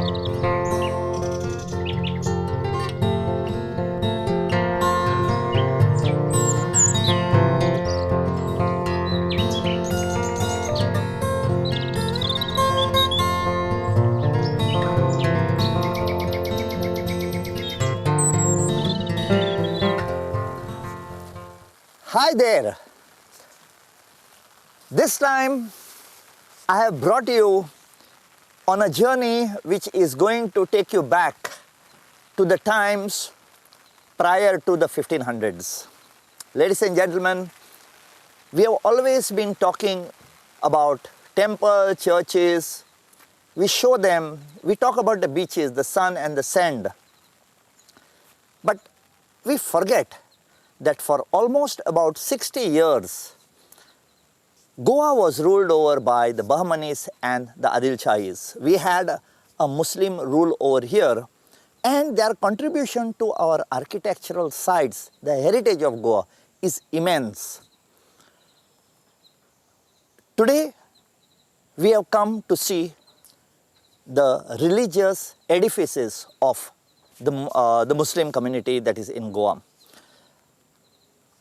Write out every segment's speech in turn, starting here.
Hi there. This time I have brought you on a journey which is going to take you back to the times prior to the 1500s. Ladies and gentlemen, we have always been talking about temples, churches. We show them, we talk about the beaches, the sun and the sand. But we forget that for almost about 60 years, Goa was ruled over by the Bahmanis and the Adilshahis. We had a Muslim rule over here, and their contribution to our architectural sites, the heritage of Goa, is immense. Today, we have come to see the religious edifices of the Muslim community that is in Goa.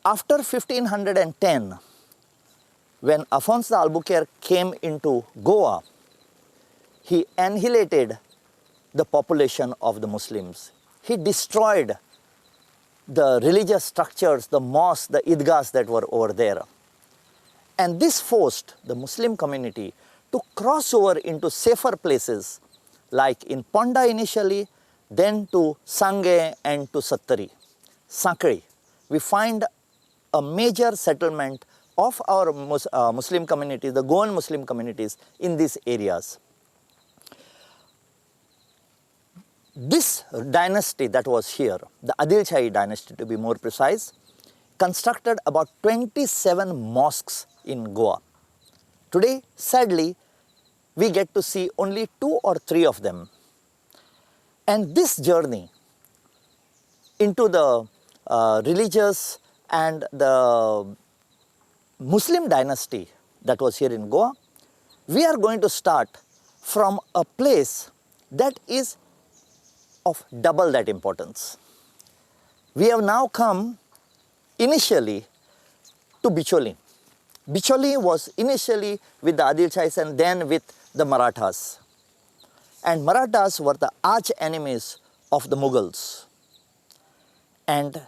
After 1510, when Afonso Albuquerque came into Goa, he annihilated the population of the Muslims. He destroyed the religious structures, the mosques, the idgahs that were over there. And this forced the Muslim community to cross over into safer places like in Ponda initially, then to Sange and to Sattari, Sakri. We find a major settlement of our Muslim community, the Goan Muslim communities in these areas. This dynasty that was here, the Adilshahi dynasty to be more precise, constructed about 27 mosques in Goa. Today, sadly, we get to see only 2 or 3 of them. And this journey into the religious and the Muslim dynasty that was here in Goa, we are going to start from a place that is of double that importance. We have now come initially to Bicholim. Bicholim was initially with the Adilshahis and then with the Marathas. And Marathas were the arch enemies of the Mughals. And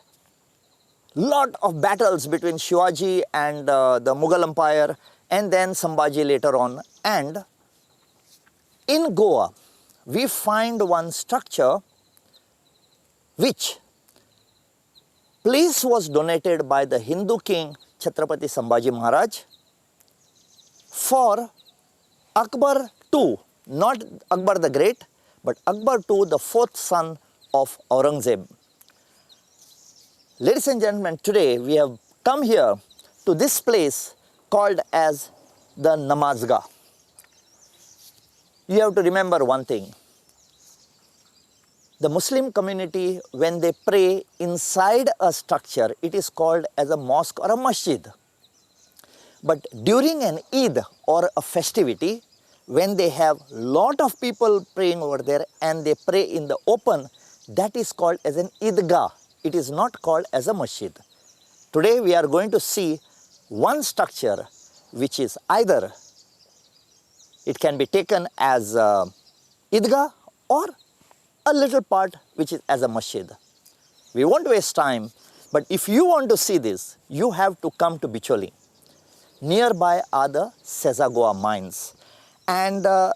lot of battles between Shivaji and the Mughal Empire and then Sambhaji later on. And in Goa, we find one structure which place was donated by the Hindu king Chhatrapati Sambhaji Maharaj for Akbar II, not Akbar the Great, but Akbar II, the 4th son of Aurangzeb. Ladies and gentlemen, today we have come here to this place called as the Namazgah. You have to remember one thing. The Muslim community, when they pray inside a structure, it is called as a mosque or a masjid. But during an Eid or a festivity, when they have lot of people praying over there and they pray in the open, that is called as an Idgah. It is not called as a masjid. Today we are going to see one structure which is either, it can be taken as a Idgah or a little part which is as a masjid. We won't waste time, but if you want to see this, you have to come to Bicholim. Nearby are the Sezagoa mines. And I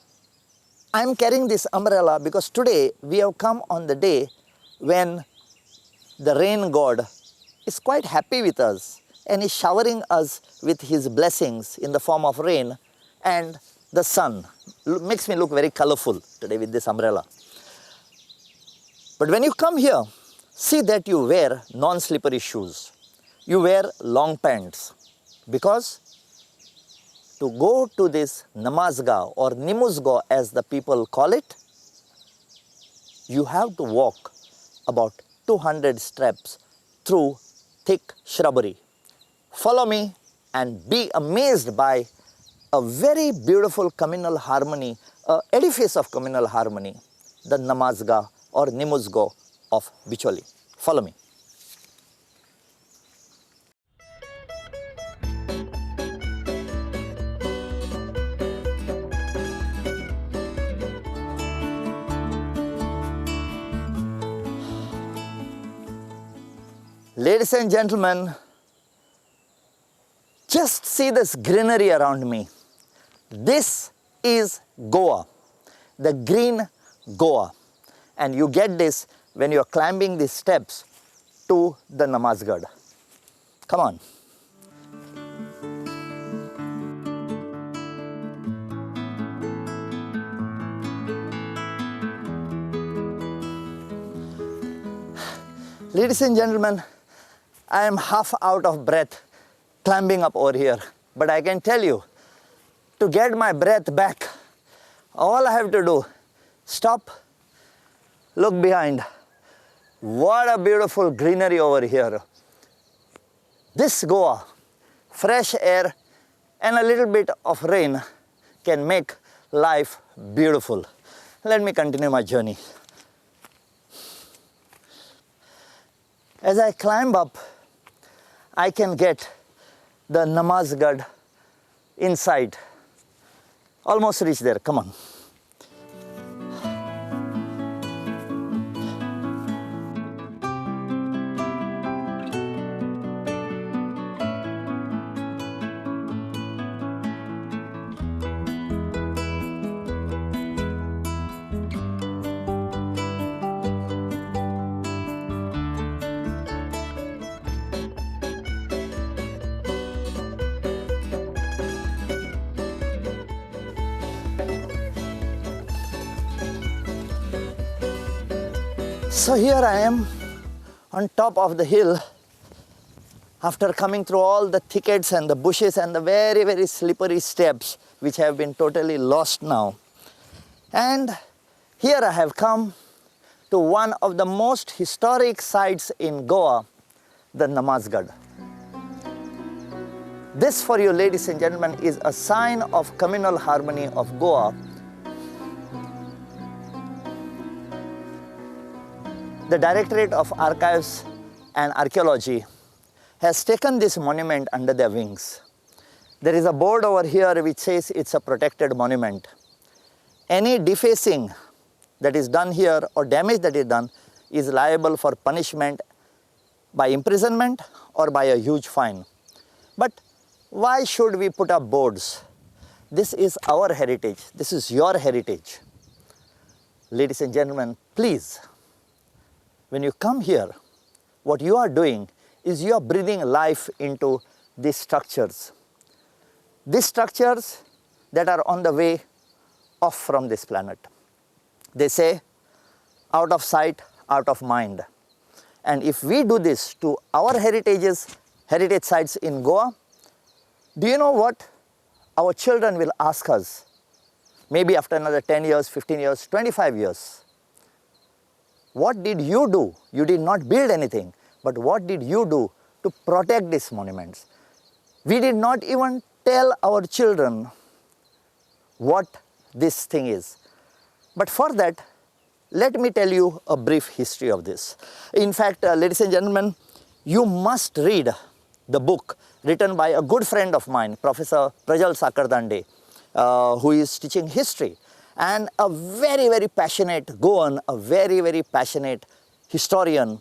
am carrying this umbrella because today we have come on the day when the rain god is quite happy with us and is showering us with his blessings in the form of rain, and the sun makes me look very colorful today with this umbrella. But when you come here, see that you wear non-slippery shoes. You wear long pants because to go to this Namazgah or Nimuzgah as the people call it, you have to walk about 200 steps through thick shrubbery. Follow me and be amazed by a very beautiful communal harmony, an edifice of communal harmony. the Namazgah or Namazgah of Bicholim. Follow me. Ladies and gentlemen, just see this greenery around me. This is Goa, the green Goa. And you get this when you are climbing these steps to the Namazgah. Come on. Ladies and gentlemen, I am half out of breath climbing up over here. But I can tell you, to get my breath back, all I have to do, stop, look behind. What a beautiful greenery over here. This Goa, fresh air and a little bit of rain can make life beautiful. Let me continue my journey. As I climb up, I can get the Namazgah inside. Almost reach there, come on. So here I am on top of the hill after coming through all the thickets and the bushes and the very, very slippery steps which have been totally lost now. And here I have come to one of the most historic sites in Goa, the Namazgah. This, for you ladies and gentlemen, is a sign of communal harmony of Goa. The Directorate of Archives and Archaeology has taken this monument under their wings. There is a board over here which says it's a protected monument. Any defacing that is done here or damage that is done is liable for punishment by imprisonment or by a huge fine. But why should we put up boards? This is our heritage. This is your heritage. Ladies and gentlemen, please, when you come here, what you are doing is you are breathing life into these structures. These structures that are on the way off from this planet. They say, out of sight, out of mind. And if we do this to our heritage sites in Goa, do you know what our children will ask us? Maybe after another 10 years, 15 years, 25 years. What did you do? You did not build anything, but what did you do to protect these monuments? We did not even tell our children what this thing is. But for that, let me tell you a brief history of this. In fact, ladies and gentlemen, you must read the book written by a good friend of mine, Professor Prajal Sakardande, who is teaching history. And a very, very passionate Goan, a very, very passionate historian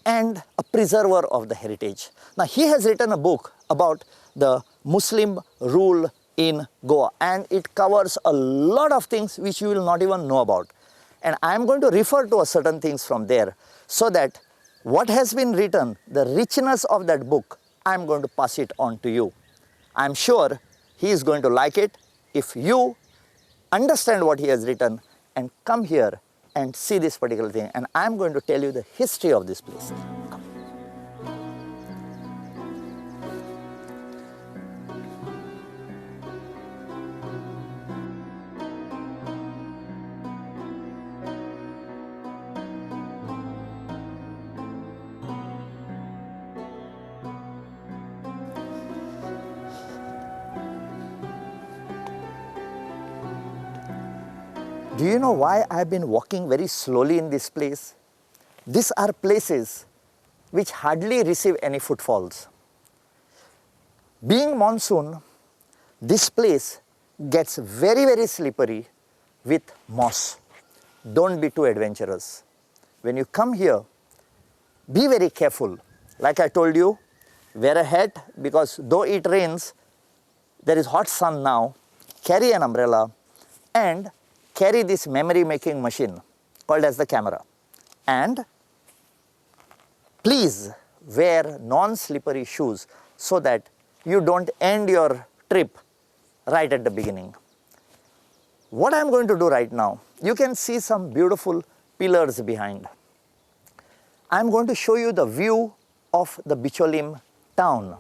and a preserver of the heritage. Now, he has written a book about the Muslim rule in Goa, and it covers a lot of things which you will not even know about. And I am going to refer to certain things from there so that what has been written, the richness of that book, I am going to pass it on to you. I am sure he is going to like it if you understand what he has written and come here and see this particular thing. And I am going to tell you the history of this place. Come. Do you know why I have been walking very slowly in this place? These are places which hardly receive any footfalls. Being monsoon, this place gets very, very slippery with moss. Don't be too adventurous. When you come here, be very careful. Like I told you, wear a hat because though it rains, there is hot sun now. Carry an umbrella and carry this memory making machine called as the camera. And please wear non-slippery shoes so that you don't end your trip right at the beginning. What I am going to do right now, you can see some beautiful pillars behind. I am going to show you the view of the Bicholim town.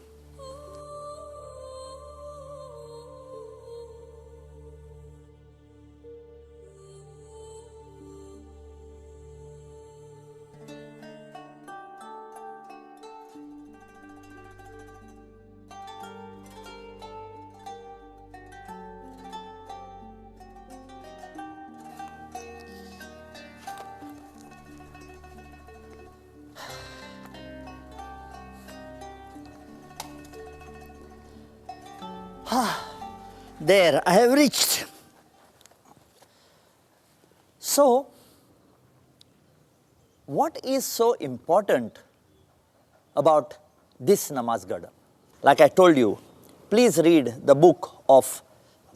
There, I have reached. So, what is so important about this Namazgah? Like I told you, please read the book of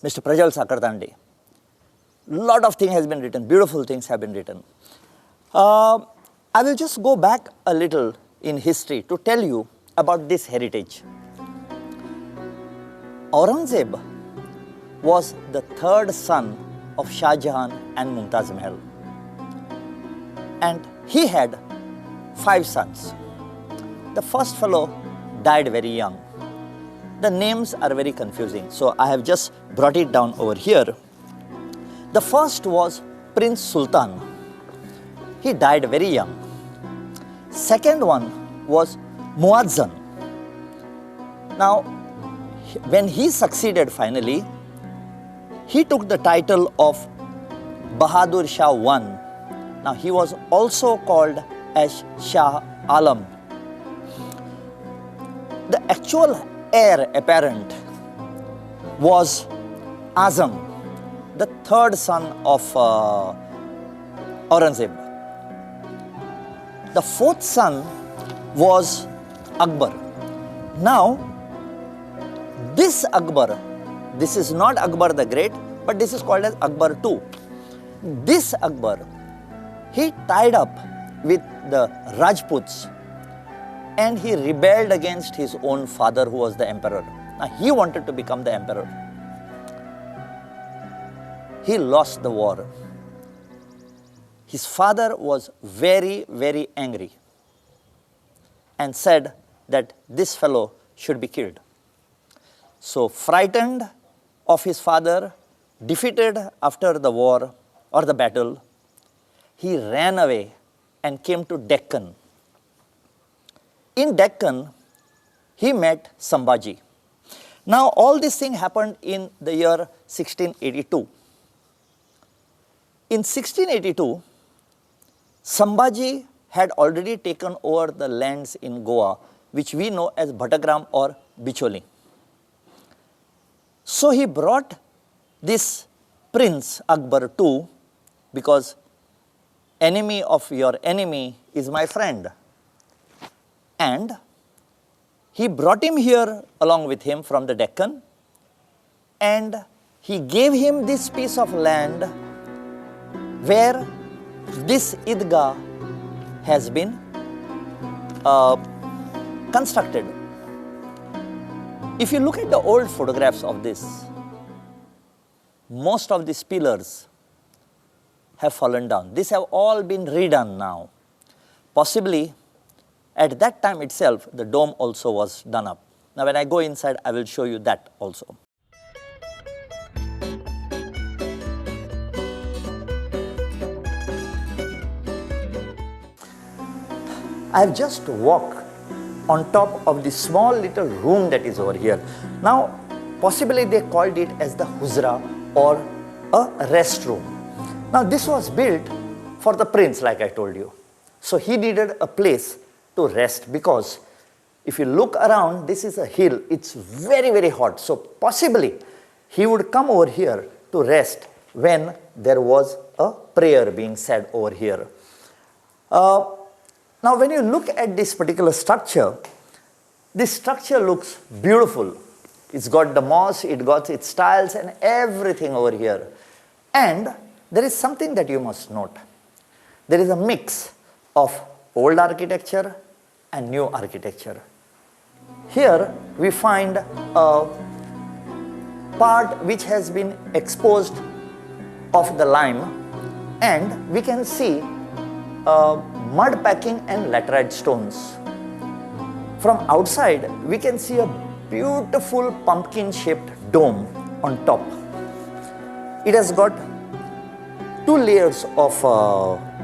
Mr. Prajal Sakardande. Lot of things has been written, beautiful things have been written. I will just go back a little in history to tell you about this heritage. Aurangzeb was the third son of Shah Jahan and Mumtaz Mahal. And he had 5 sons. The first fellow died very young. The names are very confusing, so I have just brought it down over here. The first was Prince Sultan. He died very young. Second one was Muazzam. Now, when he succeeded finally, he took the title of Bahadur Shah I. Now, he was also called as Shah Alam. The actual heir apparent was Azam, the third son of Aurangzeb. The fourth son was Akbar. Now, this Akbar, this is not Akbar the Great, but this is called as Akbar II. This Akbar, he tied up with the Rajputs and he rebelled against his own father who was the emperor. Now, he wanted to become the emperor. He lost the war. His father was very, very angry and said that this fellow should be killed. So, frightened of his father, defeated after the war or the battle, he ran away and came to Deccan. In Deccan, he met Sambhaji. Now, all this thing happened in the year 1682. In 1682, Sambhaji had already taken over the lands in Goa, which we know as Bhattagram or Bicholim. So he brought this Prince Akbar II, because enemy of your enemy is my friend. And he brought him here along with him from the Deccan, and he gave him this piece of land where this Idgah has been constructed. If you look at the old photographs of this, most of these pillars have fallen down. These have all been redone now. Possibly, at that time itself, the dome also was done up. Now, when I go inside, I will show you that also. I have just walked on top of the small little room that is over here. Now, possibly they called it as the Huzra or a restroom. Now this was built for the prince, like I told you. So he needed a place to rest, because if you look around, this is a hill, it's very, very hot. So possibly he would come over here to rest when there was a prayer being said over here. Now when you look at this particular structure, this structure looks beautiful. It's got the moss, it got its tiles and everything over here. And there is something that you must note. There is a mix of old architecture and new architecture. Here we find a part which has been exposed of the lime, and we can see mud packing and laterite stones. From outside we can see a beautiful pumpkin shaped dome on top. It has got 2 layers of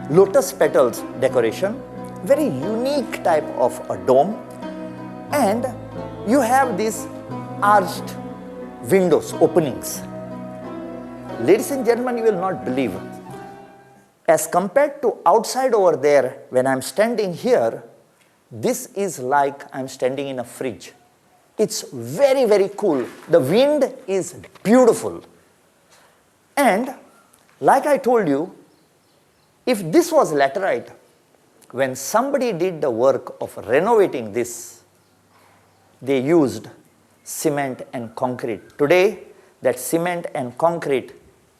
lotus petals decoration, very unique type of a dome, and you have these arched windows, openings. Ladies and gentlemen, you will not believe, as compared to outside over there, when I am standing here, this is like I am standing in a fridge. It's very, very cool. The wind is beautiful. And like I told you, if this was laterite, when somebody did the work of renovating this, they used cement and concrete. Today, that cement and concrete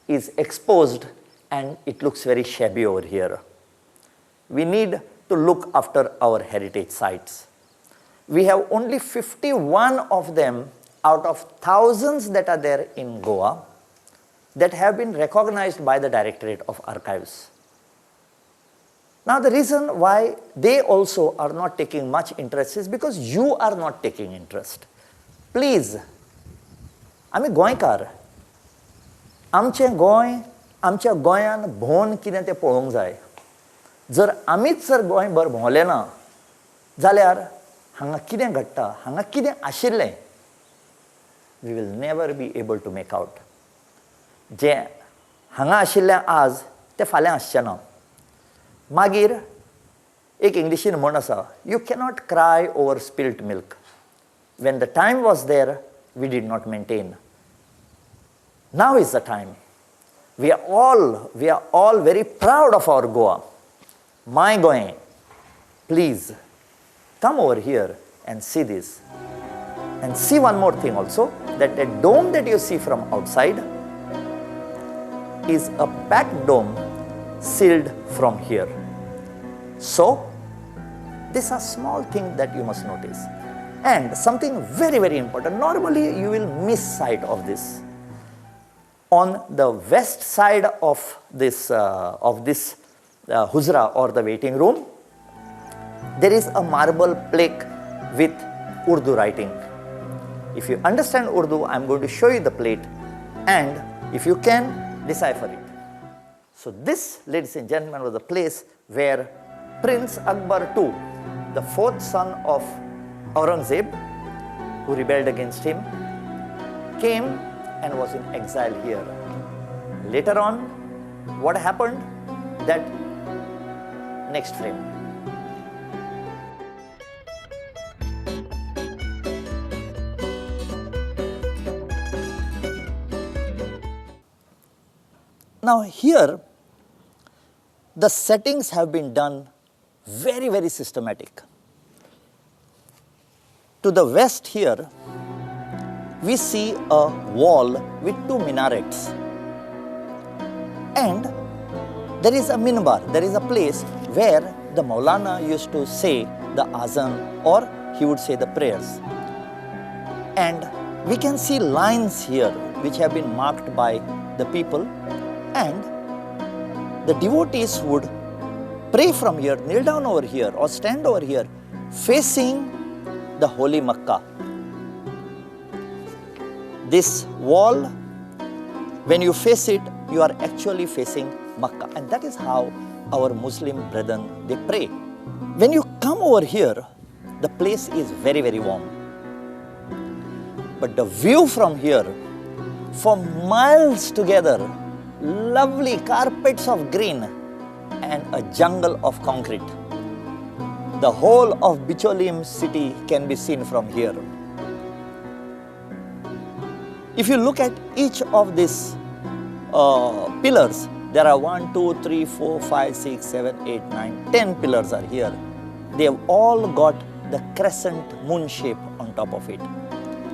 is exposed and it looks very shabby over here. We need to look after our heritage sites. We have only 51 of them out of thousands that are there in Goa that have been recognized by the Directorate of Archives. Now the reason why they also are not taking much interest is because you are not taking interest. Please, आमी गोंयकार, आमचें गोंय, आमच्या गोंयान भोवन कितें तें पळोवंक जाय. जर आमीच जर गोंयभर भोंवले ना जाल्यार हांगा कितें घडटा, हांगा कितें आशिल्लें, we will never be able to make out. जे हांगा आशिल्लें आज तें फाल्यां आसचें ना. मागीर एक इंग्लिशीन म्हण आसा, you cannot cry over spilt milk. When the time was there, we did not maintain. Now is the time. We are all very proud of our Goa. My Goem. Please come over here and see this. And see one more thing also, that the dome that you see from outside is a packed dome sealed from here. So these are small things that you must notice. And something very, very important, normally you will miss sight of this. On the west side of this huzra or the waiting room, there is a marble plaque with Urdu writing. If you understand Urdu, I am going to show you the plate, and if you can, decipher it. So this, ladies and gentlemen, was the place where Prince Akbar II, the 4th son of Aurangzeb, who rebelled against him, came and was in exile here. Later on, what happened? That next frame. Now here, the settings have been done very, very systematic. To the west here, we see a wall with 2 minarets. And there is a minbar, there is a place where the Maulana used to say the azan, or he would say the prayers. And we can see lines here which have been marked by the people, and the devotees would pray from here, kneel down over here or stand over here facing the holy Makkah. This wall, when you face it, you are actually facing Makkah, and that is how our Muslim brethren, they pray. When you come over here, the place is very, very warm. But the view from here, for miles together, lovely carpets of green and a jungle of concrete. The whole of Bicholim city can be seen from here. If you look at each of these pillars, there are 1, 2, 3, 4, 5, 6, 7, 8, 9, 10 pillars are here. They have all got the crescent moon shape on top of it.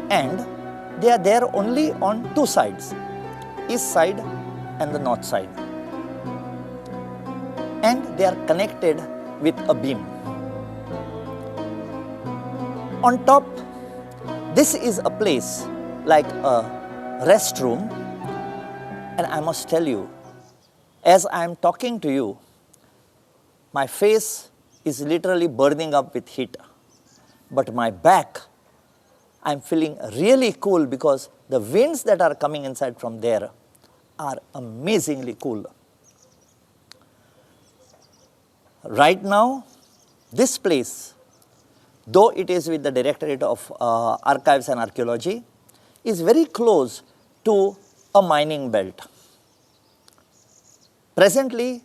And they are there only on two sides, east side and the north side. And they are connected with a beam. On top, this is a place like a restroom, and I must tell you, as I am talking to you, my face is literally burning up with heat, but my back, I am feeling really cool because the winds that are coming inside from there are amazingly cool. Right now, this place, though it is with the Directorate of Archives and Archaeology, is very close to a mining belt. Presently,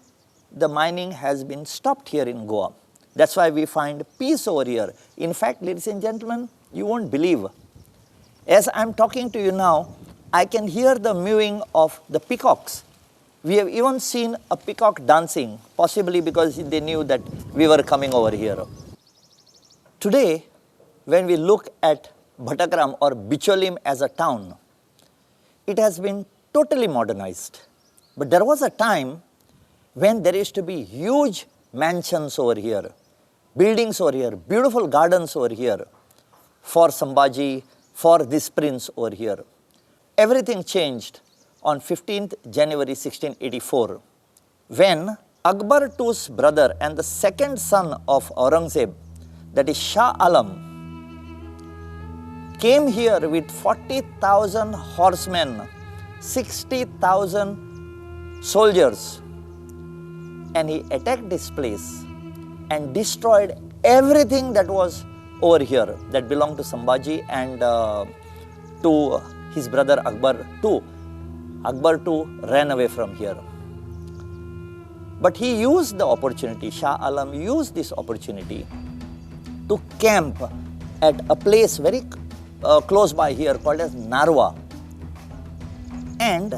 the mining has been stopped here in Goa. That's why we find peace over here. In fact, ladies and gentlemen, you won't believe. As I'm talking to you now, I can hear the mewing of the peacocks. We have even seen a peacock dancing, possibly because they knew that we were coming over here. Today, when we look at Bhattakram or Bicholim as a town, it has been totally modernized. But there was a time when there used to be huge mansions over here, buildings over here, beautiful gardens over here for Sambhaji, for this prince over here. Everything changed on 15th January 1684 when Akbar II's brother and the second son of Aurangzeb, that is Shah Alam, came here with 40,000 horsemen, 60,000 soldiers, and he attacked this place and destroyed everything that was over here that belonged to Sambhaji and to his brother Akbar II. Akbar II ran away from here. But he used the opportunity, Shah Alam used this opportunity to camp at a place very close by here called as Narwa, and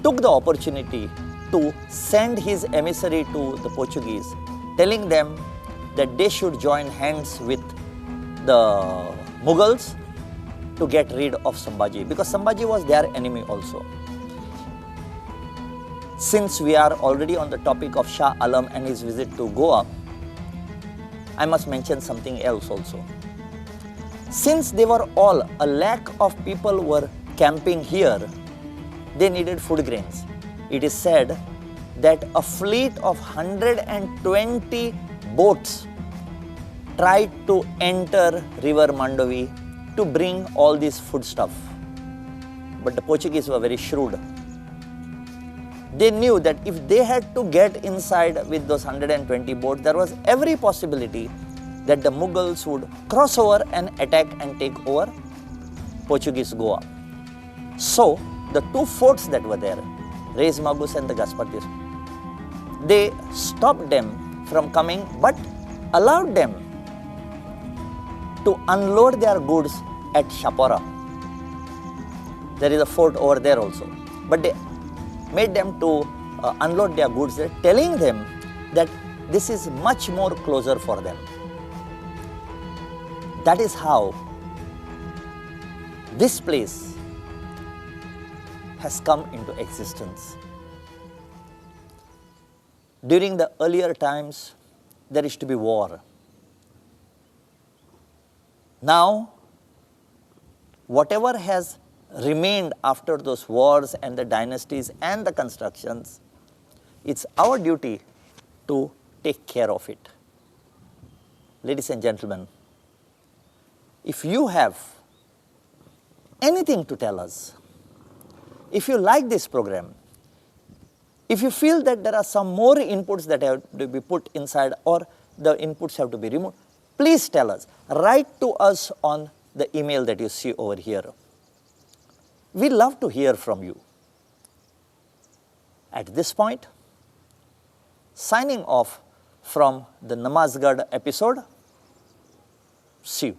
took the opportunity to send his emissary to the Portuguese, telling them that they should join hands with the Mughals to get rid of Sambhaji, because Sambhaji was their enemy also. Since we are already on the topic of Shah Alam and his visit to Goa, I must mention something else also. Since they were all, a lakh of people were camping here, they needed food grains. It is said that a fleet of 120 boats tried to enter River Mandovi to bring all this food stuff. But the Portuguese were very shrewd. They knew that if they had to get inside with those 120 boats, there was every possibility that the Mughals would cross over and attack and take over Portuguese Goa. So, the two forts that were there, Reis Magus and the Gaspartis, they stopped them from coming but allowed them to unload their goods at Shapora. There is a fort over there also. But they made them to unload their goods there, telling them that this is much more closer for them. That is how this place has come into existence. During the earlier times, there used to be war. Now, whatever has remained after those wars and the dynasties and the constructions, it's our duty to take care of it. Ladies and gentlemen, if you have anything to tell us, if you like this program, if you feel that there are some more inputs that have to be put inside or the inputs have to be removed, please tell us. Write to us on the email that you see over here. We love to hear from you. At this point, signing off from the Namazgah episode. See you.